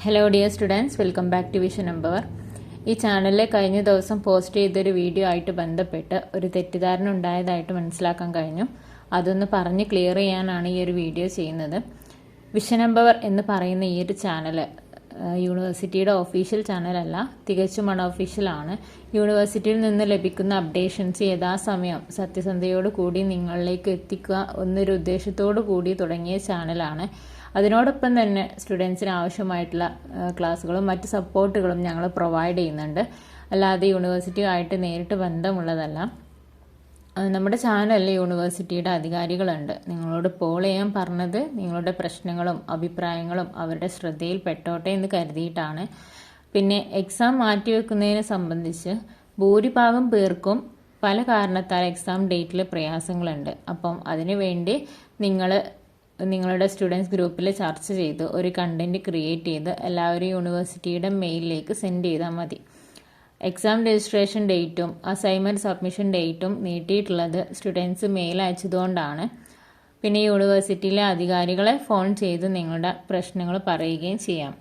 Hello dear students, welcome back to vision empower. ഈ ചാനലിൽ കഴിഞ്ഞ ദിവസം പോസ്റ്റ് ചെയ്തൊരു വീഡിയോ ആയിട്ട് ബന്ധപ്പെട്ട് ഒരു തെറ്റിദ്ധാരണ ഉണ്ടായതായിട്ട് മനസ്സിലാക്കാൻ കഴിഞ്ഞു. അതൊന്ന് പറഞ്ഞ് ക്ലിയർ ചെയ്യാനാണ് ഈ ഒരു വീഡിയോ ചെയ്യുന്നത്. വിഷൻ എംപവർ എന്ന് പറയുന്ന ഈ ഒരു ചാനൽ യൂണിവേഴ്സിറ്റിയുടെ ഒഫീഷ്യൽ ചാനലല്ല, തികച്ചും അൺഒഫീഷ്യലാണ്. യൂണിവേഴ്സിറ്റിയിൽ നിന്ന് ലഭിക്കുന്ന അപ്ഡേഷൻസ് യഥാസമയം സത്യസന്ധതയോട് കൂടി നിങ്ങളിലേക്ക് എത്തിക്കുക എന്നൊരു ഉദ്ദേശത്തോടു കൂടി തുടങ്ങിയ ചാനലാണ്. അതിനോടൊപ്പം തന്നെ സ്റ്റുഡൻസിന് ആവശ്യമായിട്ടുള്ള ക്ലാസ്സുകളും മറ്റ് സപ്പോർട്ടുകളും ഞങ്ങൾ പ്രൊവൈഡ് ചെയ്യുന്നുണ്ട്. അല്ലാതെ യൂണിവേഴ്സിറ്റിയുമായിട്ട് നേരിട്ട് ബന്ധമുള്ളതല്ല. നമ്മുടെ ചാനലിൽ യൂണിവേഴ്സിറ്റിയുടെ അധികാരികളുണ്ട്. നിങ്ങളോട് പോൾ ചെയ്യാൻ പറഞ്ഞത് നിങ്ങളുടെ പ്രശ്നങ്ങളും അഭിപ്രായങ്ങളും അവരുടെ ശ്രദ്ധയിൽ പെട്ടോട്ടെ എന്ന് കരുതിയിട്ടാണ്. പിന്നെ എക്സാം മാറ്റിവെക്കുന്നതിനെ സംബന്ധിച്ച് ഭൂരിഭാഗം പേർക്കും പല കാരണത്താൽ എക്സാം ഡേറ്റിൽ പ്രയാസങ്ങളുണ്ട്. അപ്പം അതിനു വേണ്ടി നിങ്ങളുടെ സ്റ്റുഡൻസ് ഗ്രൂപ്പിൽ ചർച്ച ചെയ്ത് ഒരു കണ്ടൻറ്റ് ക്രിയേറ്റ് ചെയ്ത് എല്ലാവരും യൂണിവേഴ്സിറ്റിയുടെ മെയിലിലേക്ക് സെൻഡ് ചെയ്താൽ മതി. എക്സാം രജിസ്ട്രേഷൻ ഡേറ്റും അസൈൻമെൻറ്റ് സബ്മിഷൻ ഡേറ്റും നീട്ടിയിട്ടുള്ളത് സ്റ്റുഡൻസ് മെയിൽ അയച്ചതുകൊണ്ടാണ്. പിന്നെ യൂണിവേഴ്സിറ്റിയിലെ അധികാരികളെ ഫോൺ ചെയ്ത് നിങ്ങളുടെ പ്രശ്നങ്ങൾ പറയുകയും ചെയ്യാം.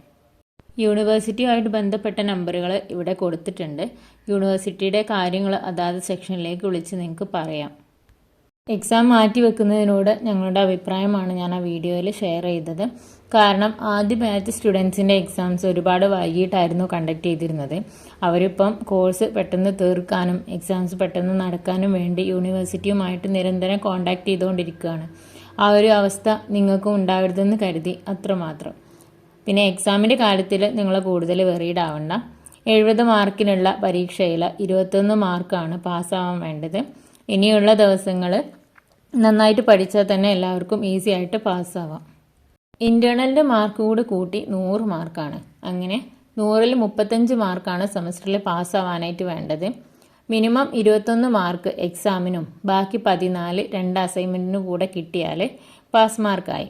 യൂണിവേഴ്സിറ്റിയുമായിട്ട് ബന്ധപ്പെട്ട നമ്പറുകൾ ഇവിടെ കൊടുത്തിട്ടുണ്ട്. യൂണിവേഴ്സിറ്റിയുടെ കാര്യങ്ങൾ അതാത് സെക്ഷനിലേക്ക് വിളിച്ച് നിങ്ങൾക്ക് പറയാം. എക്സാം മാറ്റിവെക്കുന്നതിനോട് ഞങ്ങളുടെ അഭിപ്രായമാണ് ഞാൻ ആ വീഡിയോയിൽ ഷെയർ ചെയ്തത്. കാരണം ആദ്യ ബാച്ച് സ്റ്റുഡൻസിൻ്റെ എക്സാംസ് ഒരുപാട് വൈകിട്ടായിരുന്നു കണ്ടക്ട് ചെയ്തിരുന്നത്. അവരിപ്പം കോഴ്സ് പെട്ടെന്ന് തീർക്കാനും എക്സാംസ് പെട്ടെന്ന് നടക്കാനും വേണ്ടി യൂണിവേഴ്സിറ്റിയുമായിട്ട് നിരന്തരം കോൺടാക്ട് ചെയ്തുകൊണ്ടിരിക്കുകയാണ്. ആ ഒരു അവസ്ഥ നിങ്ങൾക്കും ഉണ്ടാവരുതെന്ന് കരുതി, അത്രമാത്രം. പിന്നെ എക്സാമിൻ്റെ കാര്യത്തിൽ നിങ്ങൾ കൂടുതൽ വെറീഡ് ആവണ്ട. 70 മാർക്കിനുള്ള പരീക്ഷയിൽ 21 മാർക്കാണ് പാസ്സാവാൻ വേണ്ടത്. ഇനിയുള്ള ദിവസങ്ങൾ നന്നായിട്ട് പഠിച്ചാൽ തന്നെ എല്ലാവർക്കും ഈസി ആയിട്ട് പാസ്സാവാം. ഇൻറ്റേർണലിൻ്റെ മാർക്ക് കൂടി കൂട്ടി 100 മാർക്കാണ്. അങ്ങനെ 100ൽ 35 മാർക്കാണ് സെമസ്റ്ററിൽ പാസ്സാവാനായിട്ട് വേണ്ടത്. മിനിമം 21 മാർക്ക് എക്സാമിനും ബാക്കി 14 2 അസൈൻമെൻറ്റിനും കൂടെ കിട്ടിയാൽ പാസ് മാർക്കായി.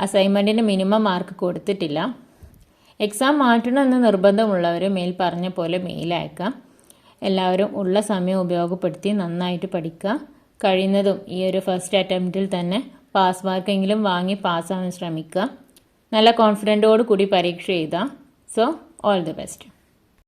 അസൈൻമെൻറ്റിന് മിനിമം മാർക്ക് കൊടുത്തിട്ടില്ല. എക്സാം മാറ്റണമെന്ന് നിർബന്ധമുള്ളവർ മേൽ പറഞ്ഞ പോലെ മെയിൽ അയക്കാം. എല്ലാവരും ഉള്ള സമയം ഉപയോഗപ്പെടുത്തി നന്നായിട്ട് പഠിക്കുക. കഴിയുന്നതും ഈ ഒരു ഫസ്റ്റ് അറ്റംപ്റ്റിൽ തന്നെ പാസ് മാർക്കെങ്കിലും വാങ്ങി പാസ്സാവാൻ ശ്രമിക്കുക. നല്ല കോൺഫിഡൻറ്റോട് കൂടി പരീക്ഷ എഴുതാം. So all the best.